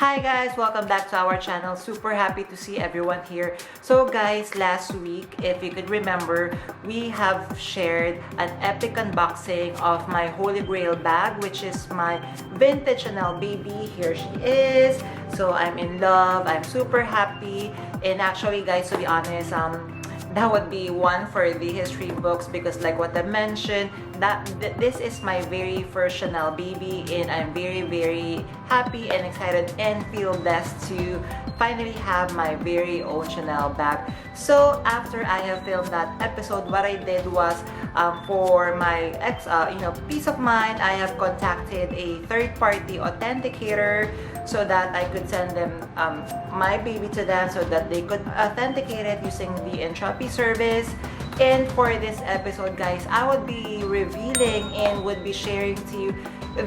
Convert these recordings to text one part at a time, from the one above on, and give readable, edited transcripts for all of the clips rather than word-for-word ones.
Hi guys, welcome back to our channel. Super happy to see everyone here. So guys, last week, if you could remember, we have shared an epic unboxing of my Holy Grail bag, which is my vintage Chanel baby. Here she is. So I'm in love. I'm super happy. And actually guys, to be honest, that would be one for the history books because like what I mentioned, this is my very first Chanel baby, and I'm very happy and excited and feel blessed to finally have my very own Chanel bag. So after I have filmed that episode, what I did was for my peace of mind, I have contacted a third-party authenticator so that I could send them my baby to them so that they could authenticate it using the Entrupy service. And for this episode guys, I would be revealing and would be sharing to you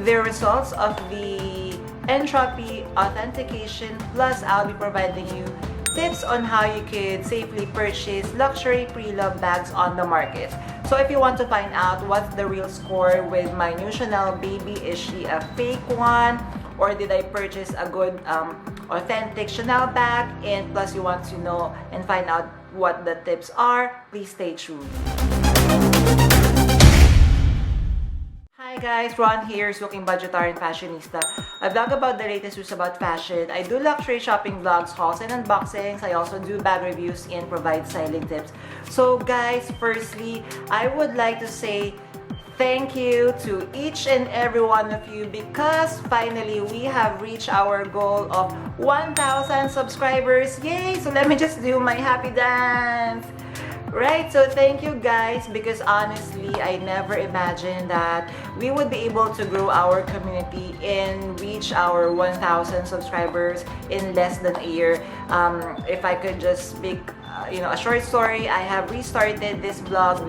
the results of the Entrupy authentication, plus I'll be providing you tips on how you could safely purchase luxury pre-loved bags on the market. So if you want to find out what's the real score with my new Chanel baby, is she a fake one or did I purchase a good authentic Chanel bag, and plus you want to know and find out what the tips are, please stay tuned. Hi guys, Ron here, Looking Budgetarian Fashionista. I vlog about the latest news about fashion. I do luxury shopping vlogs, hauls, and unboxings. I also do bag reviews and provide styling tips. So guys, firstly, I would like to say thank you to each and every one of you because finally we have reached our goal of 1,000 subscribers. Yay! So let me just do my happy dance. Right, so thank you guys because honestly, I never imagined that we would be able to grow our community and reach our 1,000 subscribers in less than a year. If I could just speak a short story, I have restarted this vlog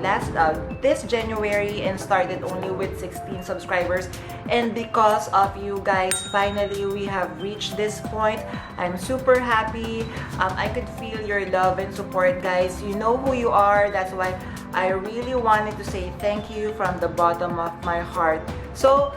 this January and started only with 16 subscribers, and because of you guys, finally we have reached this point. I'm super happy. I could feel your love and support guys. You know who you are. That's why I really wanted to say thank you from the bottom of my heart. So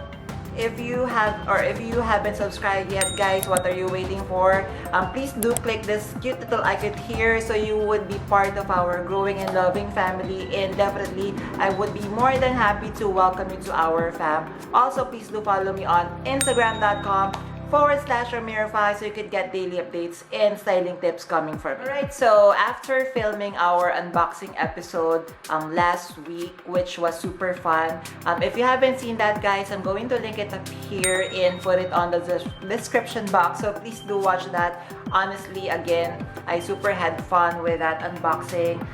if you haven't subscribed yet guys, what are you waiting for? Please do click this cute little icon here so you would be part of our growing and loving family, and definitely I would be more than happy to welcome you to our fam. Also, please do follow me on Instagram.com/Ramirify so you could get daily updates and styling tips coming from me. Alright, so after filming our unboxing episode last week, which was super fun, if you haven't seen that guys, I'm going to link it up here and put it on the description box, so please do watch that. Honestly, again, I super had fun with that unboxing.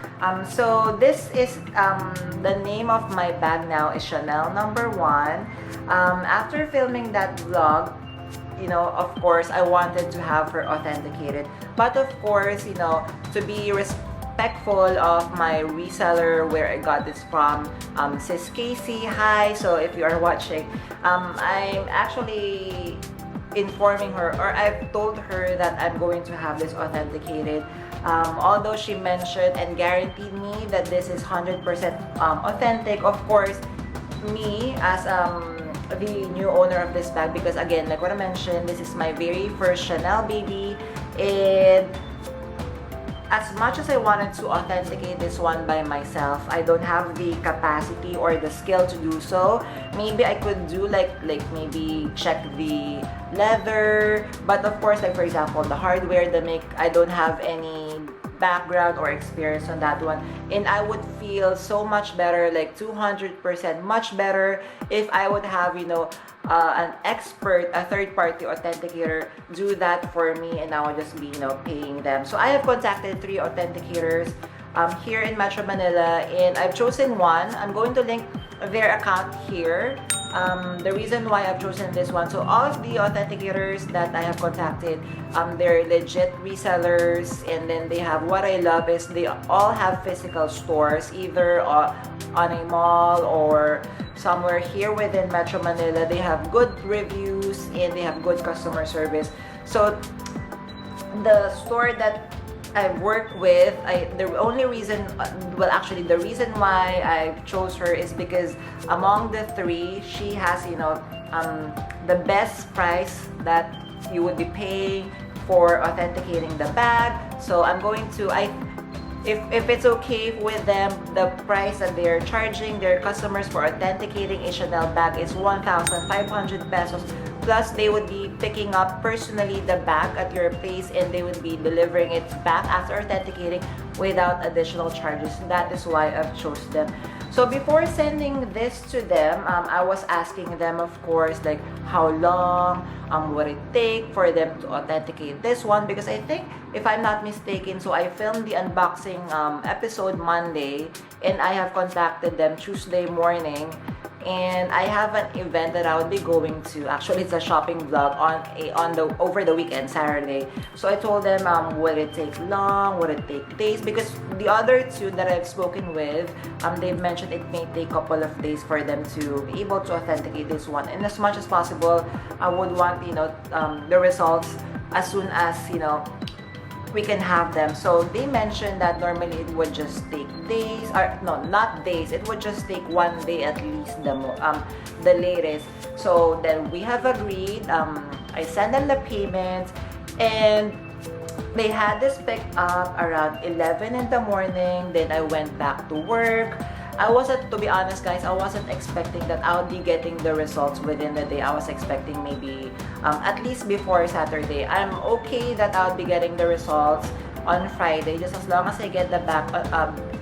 So this is the name of my bag now is Chanel number 1. After filming that vlog, of course, I wanted to have her authenticated. But of course, to be respectful of my reseller where I got this from, Sis Casey, hi. So if you are watching, I'm actually informing her, or I've told her that I'm going to have this authenticated. Although she mentioned and guaranteed me that this is 100% authentic, of course, me as the new owner of this bag, because again, like what I mentioned, this is my very first Chanel baby, and as much as I wanted to authenticate this one by myself, I don't have the capacity or the skill to do so. Maybe I could do like maybe check the leather, but of course, like for example, the hardware, the make, I don't have any background or experience on that one, and I would feel so much better, like 200% much better, if I would have an expert, a third-party authenticator do that for me, and I would just be paying them. So I have contacted 3 authenticators here in Metro Manila, and I've chosen one. I'm going to link their account here. The reason why I've chosen this one, so all of the authenticators that I have contacted, they're legit resellers, and then they have, what I love is they all have physical stores, either on a mall or somewhere here within Metro Manila. They have good reviews and they have good customer service. So the store that I've worked with, the only reason, the reason why I chose her is because among the 3, she has, the best price that you would be paying for authenticating the bag. So I'm going to, if it's okay with them, the price that they're charging their customers for authenticating a Chanel bag is 1,500 pesos. Plus, they would be picking up personally the bag at your place and they would be delivering it back after authenticating without additional charges. That is why I've chose them. So before sending this to them, I was asking them, of course, like how long would it take for them to authenticate this one, because I think, if I'm not mistaken, so I filmed the unboxing episode Monday and I have contacted them Tuesday morning, and I have an event that I would be going to. Actually, it's a shopping vlog over the weekend, Saturday. So I told them, would it take long? Would it take days? Because the other two that I've spoken with, they've mentioned it may take a couple of days for them to be able to authenticate this one. And as much as possible, I would want, the results as soon as, we can have them. So they mentioned that normally it would just take days, or no, not days, it would just take 1 day at least, the latest. So then we have agreed. I sent them the payment and they had this picked up around 11 in the morning. Then I went back to work. To be honest guys, I wasn't expecting that I would be getting the results within the day. I was expecting maybe at least before Saturday. I'm okay that I'll be getting the results on Friday, just as long as I get the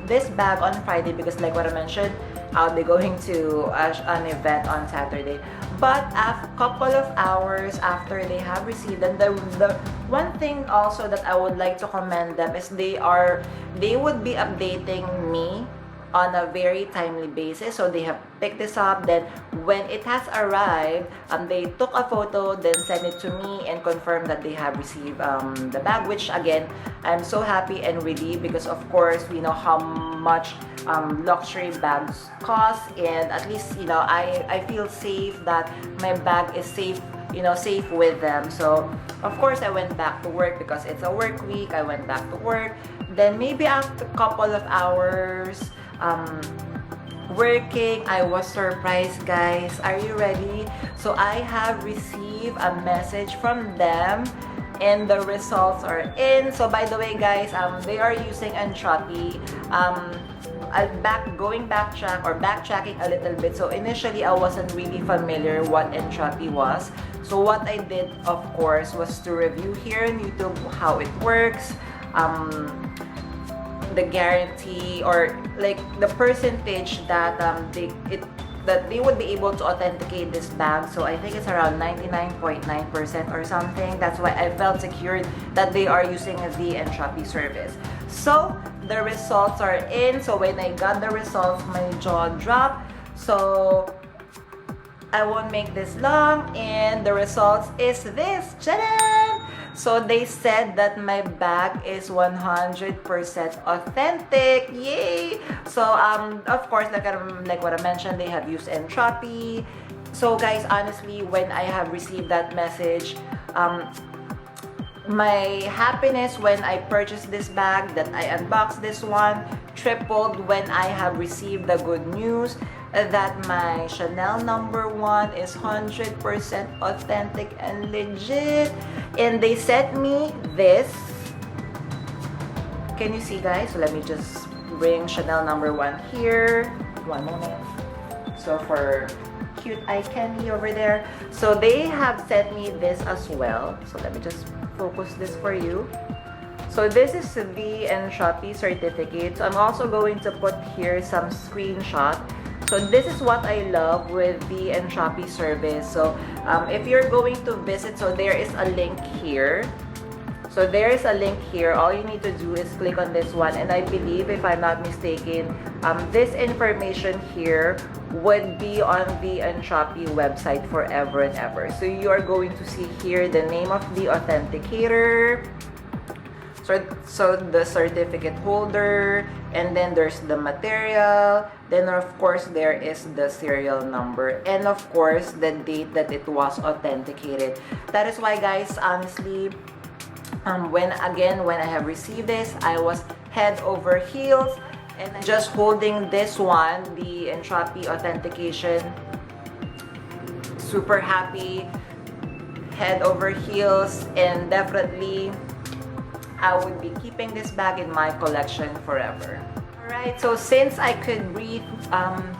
this bag on Friday, because like what I mentioned, I'll be going to an event on Saturday. But a couple of hours after they have received them, the one thing also that I would like to commend them is they would be updating me on a very timely basis. So they have picked this up, then when it has arrived, they took a photo, then sent it to me and confirmed that they have received the bag, which again, I'm so happy and relieved, because of course we know how much luxury bags cost, and at least I feel safe that my bag is safe safe with them. So of course I went back to work because it's a work week. I went back to work, then maybe after a couple of hours working, I was surprised, guys. Are you ready? So I have received a message from them and the results are in. So by the way guys, they are using Entrupy. Backtracking a little bit. So initially I wasn't really familiar what Entrupy was. So what I did, of course, was to review here on YouTube how it works, the guarantee, or like the percentage that they would be able to authenticate this bag. So I think it's around 99.9% or something. That's why I felt secured that they are using the Entrupy service. So the results are in. So when I got the results, my jaw dropped. So I won't make this long, and the results is this. Ta-da! So they said that my bag is 100% authentic. Yay! So of course, like what I mentioned, they have used Entrupy. So guys, honestly, when I have received that message, my happiness when I purchased this bag, that I unboxed this one, tripled when I have received the good news that my Chanel #1 is 100% authentic and legit. And they sent me this. Can you see, guys? So let me just bring Chanel #1 here. One moment. So for cute eye candy over there. So they have sent me this as well. So let me just focus this for you. So this is the Entrupy certificate. So I'm also going to put here some screenshot. So this is what I love with the Entrupy service. So if you're going to visit, so there is a link here. So there is a link here. All you need to do is click on this one. And I believe, if I'm not mistaken, this information here would be on the Entrupy website forever and ever. So you are going to see here the name of the authenticator. So the certificate holder, and then there's the material, then of course there is the serial number, and of course the date that it was authenticated. That is why, guys, honestly, when I have received this, I was head over heels, and just holding this one, the Entrupy authentication, super happy. head over heels, and definitely I would be keeping this bag in my collection forever. Alright, so since I could breathe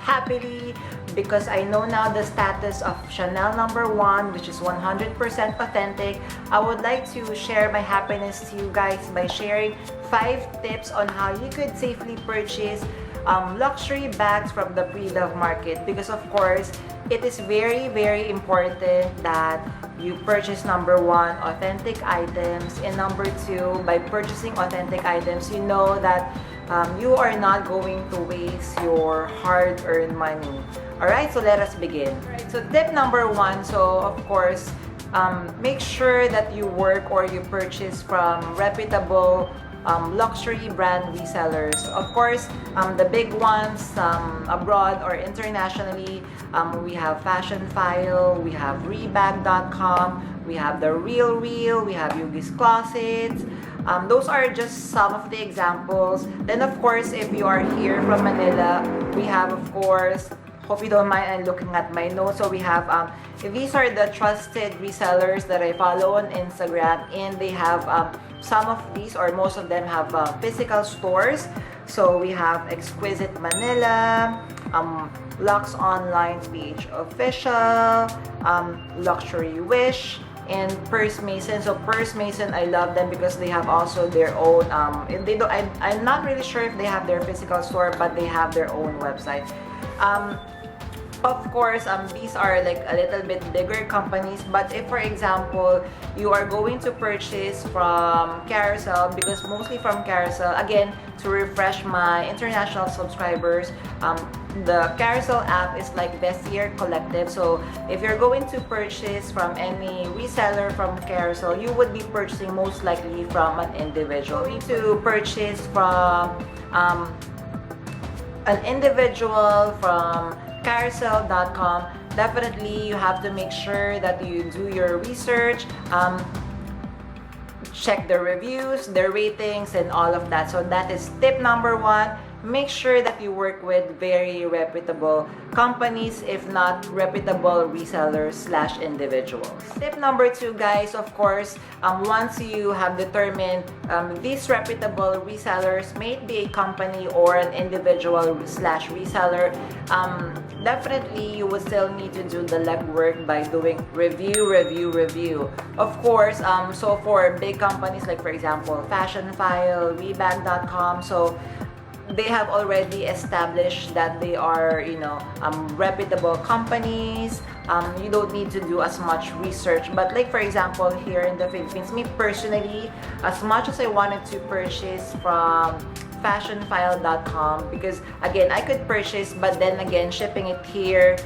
happily because I know now the status of Chanel #1, which is 100% authentic, I would like to share my happiness to you guys by sharing 5 tips on how you could safely purchase luxury bags from the pre-love market, because of course it is very important that you purchase #1 authentic items, and #2, by purchasing authentic items, you know that you are not going to waste your hard-earned money. Alright, so let us begin. Alright, so tip #1, so of course make sure that you work or you purchase from reputable luxury brand resellers. Of course, the big ones abroad or internationally, we have Fashion File, we have Rebag.com, we have The Real, we have Yugi's Closets. Those are just some of the examples. Then of course, if you are here from Manila, we have, of course, hope you don't mind, I'm looking at my notes. So we have, these are the trusted resellers that I follow on Instagram, and they have some of these, or most of them have physical stores. So we have Exquisite Manila, Lux Online Page Official, Luxury Wish, and Purse Mason. So Purse Mason, I love them because they have also their own they don't, I'm not really sure if they have their physical store, but they have their own website. Of course, these are like a little bit bigger companies, but if for example you are going to purchase from Carousel, because mostly from Carousel, again, to refresh my international subscribers, the Carousel app is like Vestiaire Collective. So if you're going to purchase from any reseller from Carousel, you would be purchasing most likely from an individual. You need to purchase from an individual from Carousel.com. Definitely you have to make sure that you do your research, check the reviews, the ratings, and all of that. So that is tip #1. Make sure that you work with very reputable companies, if not reputable resellers / individuals. Tip #2, guys, of course, once you have determined these reputable resellers may be a company or an individual / reseller, definitely you would still need to do the legwork by doing review. Of course, so for big companies like, for example, Fashion File, Rebag.com, so they have already established that they are, reputable companies. You don't need to do as much research. But like, for example, here in the Philippines, me personally, as much as I wanted to purchase from fashionfile.com, because again, I could purchase, but then again, shipping it here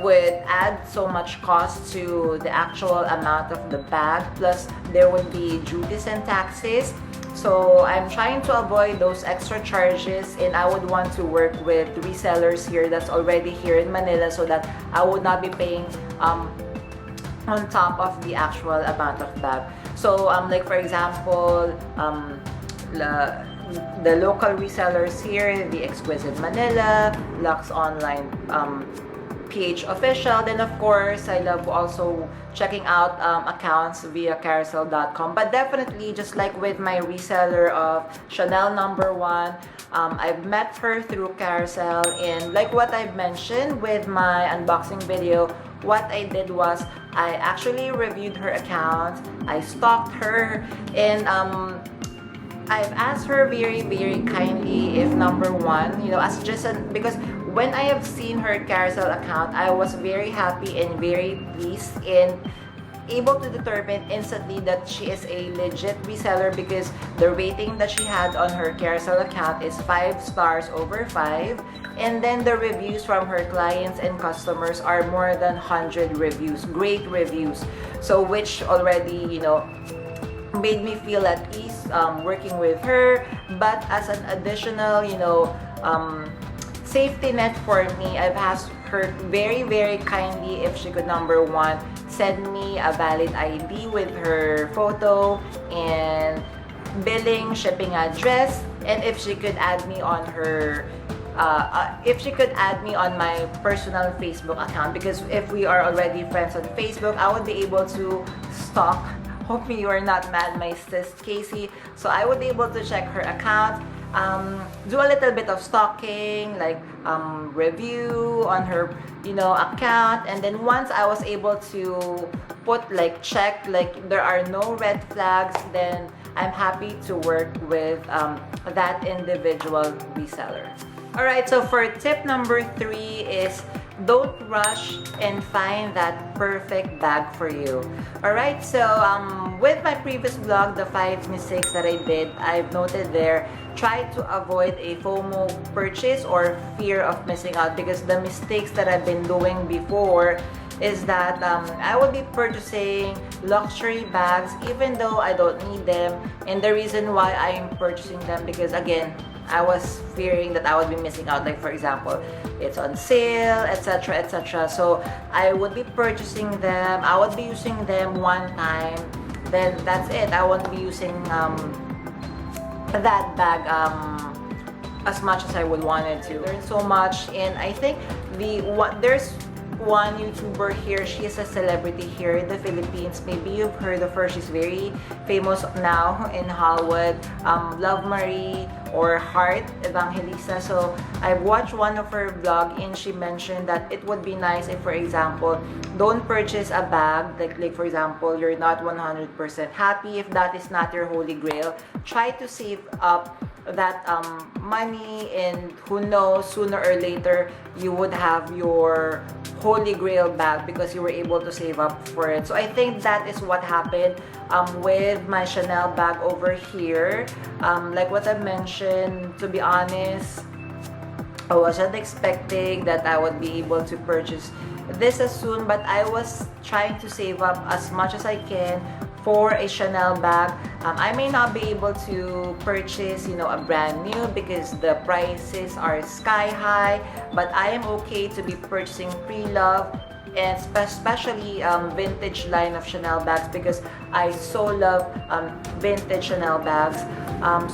would add so much cost to the actual amount of the bag, plus there would be duties and taxes. So I'm trying to avoid those extra charges, and I would want to work with resellers here that's already here in Manila, so that I would not be paying on top of the actual amount of that. So like, for example, the local resellers here, the Exquisite Manila, Lux Online PH Official. Then of course, I love also checking out accounts via carousel.com. But definitely, just like with my reseller of Chanel #1, I've met her through Carousel, and like what I've mentioned with my unboxing video, what I did was I actually reviewed her account, I stalked her, and I've asked her very kindly if #1, as just because when I have seen her Carousel account, I was very happy and very pleased and able to determine instantly that she is a legit reseller, because the rating that she had on her Carousel account is 5 stars over 5, and then the reviews from her clients and customers are more than 100 reviews, great reviews. So which already, made me feel at ease working with her. But as an additional, safety net for me, I've asked her very kindly if she could #1 send me a valid ID with her photo and billing, shipping address, and if she could add me on her if she could add me on my personal Facebook account, because if we are already friends on Facebook, I would be able to stalk. Hope me you are not mad, my sis Casey. So I would be able to check her account, do a little bit of stalking, like review on her, you know, account. And then once I was able to put like check, like there are no red flags, then I'm happy to work with that individual reseller. Alright, so for tip number 3 is don't rush and find that perfect bag for you. Alright, so with my previous vlog, the 5 mistakes that I did, I've noted there, try to avoid a FOMO purchase or fear of missing out, because the mistakes that I've been doing before is that I would be purchasing luxury bags even though I don't need them, and the reason why I'm purchasing them, because again, I was fearing that I would be missing out, like for example, it's on sale, etc, etc. So I would be purchasing them, I would be using them one time, then that's it. I won't be using that bag as much as I would wanted to. Learn so much, and I think there's one YouTuber here, she is a celebrity here in the Philippines. Maybe you've heard of her, she's very famous now in Hollywood. Love Marie or Heart Evangelista. So I watched one of her vlog and she mentioned that it would be nice if, for example, don't purchase a bag, like for example, you're not 100% happy, if that is not your holy grail, try to save up that money, and who knows, sooner or later you would have your holy grail bag because you were able to save up for it. So I think that is what happened with my Chanel bag over here. Like what I mentioned, to be honest, I wasn't expecting that I would be able to purchase this as soon, but I was trying to save up as much as I can for a Chanel bag. I may not be able to purchase, you know, a brand new because the prices are sky high, but I am okay to be purchasing pre-loved, and especially vintage line of Chanel bags, because I so love vintage Chanel bags.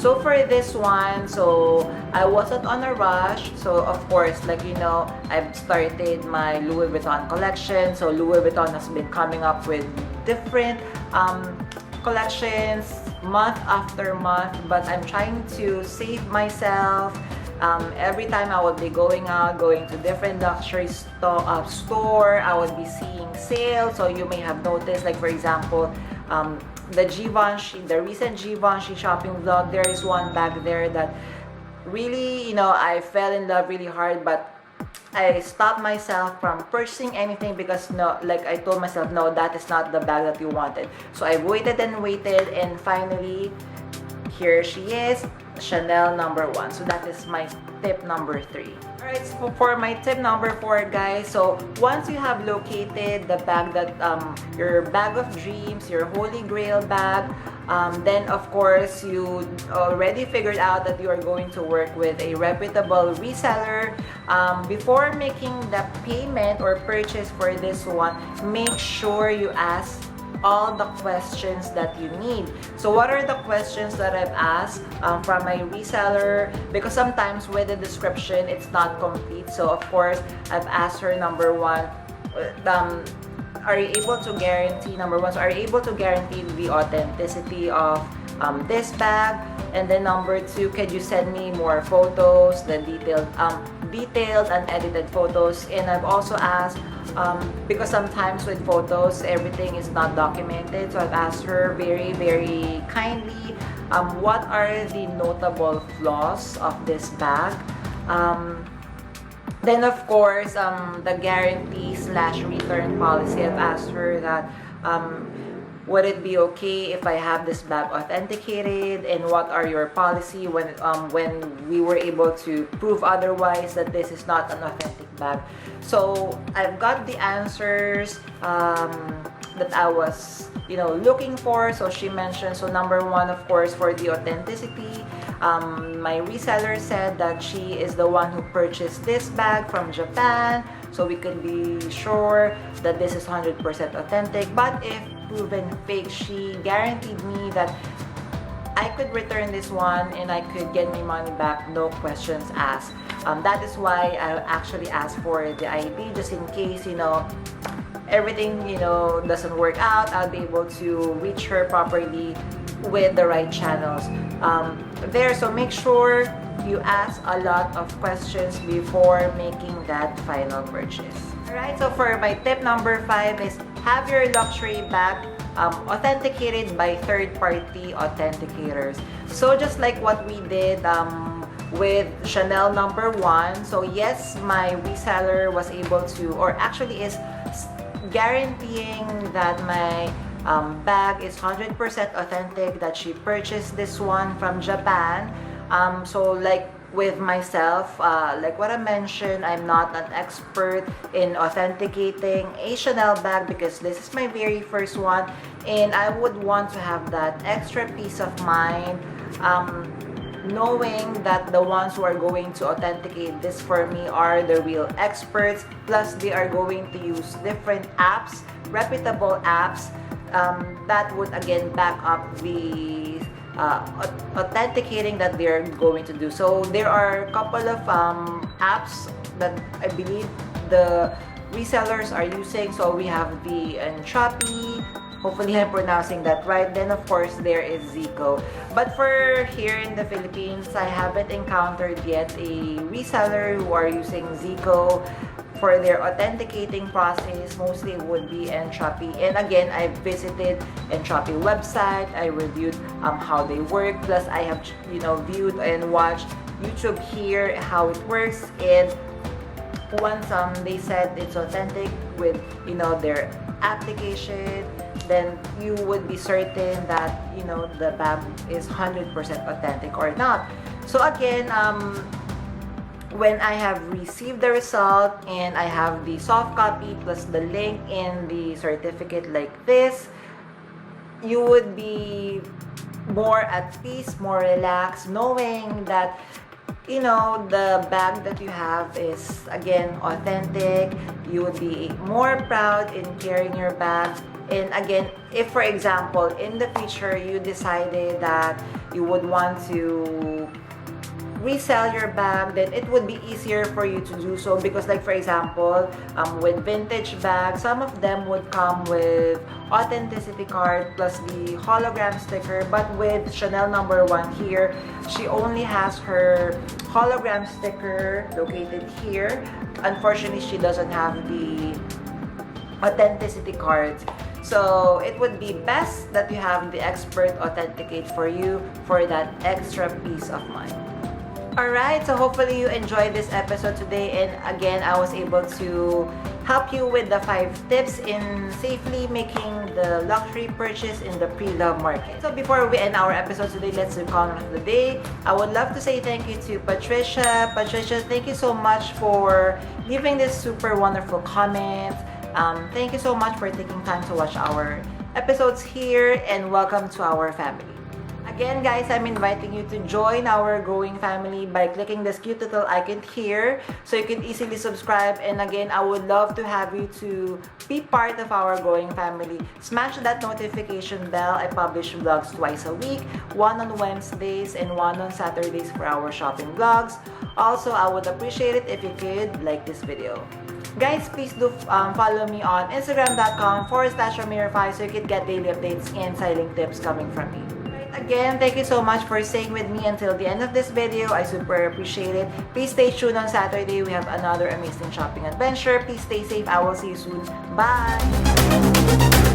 So for this one, so I wasn't on a rush. So of course, like, you know, I've started my Louis Vuitton collection. So Louis Vuitton has been coming up with different collections month after month, but I'm trying to save myself. Every time I would be going out, going to different luxury store, I would be seeing sales. So you may have noticed, like for example, the Givenchy, the recent Givenchy shopping vlog, there is one bag there that really, you know, I fell in love really hard, but I stopped myself from purchasing anything because, no, like I told myself, no, that is not the bag that you wanted. So I waited and waited, and finally, here she is, Chanel number 1. So that is my tip number 3. Alright, so for my tip number 4, guys, so once you have located the bag that, your bag of dreams, your holy grail bag, then of course you already figured out that you are going to work with a reputable reseller. Before making the payment or purchase for this one, make sure you ask all the questions that you need. So what are the questions that I've asked from my reseller? Because sometimes with the description, it's not complete. So of course, I've asked her, number 1, are you able to guarantee, number 1, so are you able to guarantee the authenticity of this bag? And then number 2, can you send me more photos, the detailed and edited photos? And I've also asked, because sometimes with photos, everything is not documented. So I've asked her very, very kindly, what are the notable flaws of this bag? Then of course, the guarantee/return policy, I've asked her that, would it be okay if I have this bag authenticated, and what are your policy when we were able to prove otherwise that this is not an authentic bag? So I've got the answers that I was, you know, looking for. So she mentioned, so number 1, of course, for the authenticity, my reseller said that she is the one who purchased this bag from Japan, so we could be sure that this is 100% authentic. But if proven fake, she guaranteed me that I could return this one and I could get my money back, no questions asked. That is why I actually asked for the ID, just in case, you know, everything, you know, doesn't work out. I'll be able to reach her properly with the right channels there. So make sure you ask a lot of questions before making that final purchase. Alright, so for my tip number 5 is have your luxury bag authenticated by third-party authenticators. So just like what we did with Chanel number 1, so yes, my reseller was able to, or actually is guaranteeing that my bag is 100% authentic, that she purchased this one from Japan. So like with myself, like what I mentioned, I'm not an expert in authenticating a Chanel bag because this is my very first one, and I would want to have that extra peace of mind knowing that the ones who are going to authenticate this for me are the real experts, plus they are going to use different apps, reputable apps, that would again back up the authenticating that they're going to do. So there are a couple of apps that I believe the resellers are using. So we have the Entrupy, hopefully I'm pronouncing that right. Then of course there is Zico. But for here in the Philippines, I haven't encountered yet a reseller who are using Zico for their authenticating process. Mostly it would be Entrupy. And again, I visited Entrupy website. I reviewed how they work. Plus I have, you know, viewed and watched YouTube here how it works. And once they said it's authentic with, you know, their application, then you would be certain that, you know, the bag is 100% authentic or not. So again, when I have received the result and I have the soft copy plus the link in the certificate like this, you would be more at peace, more relaxed, knowing that, you know, the bag that you have is again authentic. You would be more proud in carrying your bag. And again, if for example in the future you decided that you would want to resell your bag, then it would be easier for you to do so, because like for example with vintage bags, some of them would come with authenticity card plus the hologram sticker, but with Chanel number 1 here, she only has her hologram sticker located here. Unfortunately, she doesn't have the authenticity cards. So it would be best that you have the expert authenticate for you for that extra peace of mind. Alright, so hopefully you enjoyed this episode today, and again, I was able to help you with the 5 tips in safely making the luxury purchase in the pre-love market. So before we end our episode today, let's do comment of the day. I would love to say thank you to Patricia. Patricia, thank you so much for leaving this super wonderful comment. Thank you so much for taking time to watch our episodes here, and welcome to our family. Again guys, I'm inviting you to join our growing family by clicking this cute little icon here so you can easily subscribe. And again, I would love to have you to be part of our growing family. Smash that notification bell. I publish vlogs twice a week, one on Wednesdays and one on Saturdays for our shopping vlogs. Also, I would appreciate it if you could like this video. Guys, please do follow me on Instagram.com/Ramirafy so you can get daily updates and styling tips coming from me. Again, thank you so much for staying with me until the end of this video. I super appreciate it. Please stay tuned on Saturday. We have another amazing shopping adventure. Please stay safe. I will see you soon. Bye!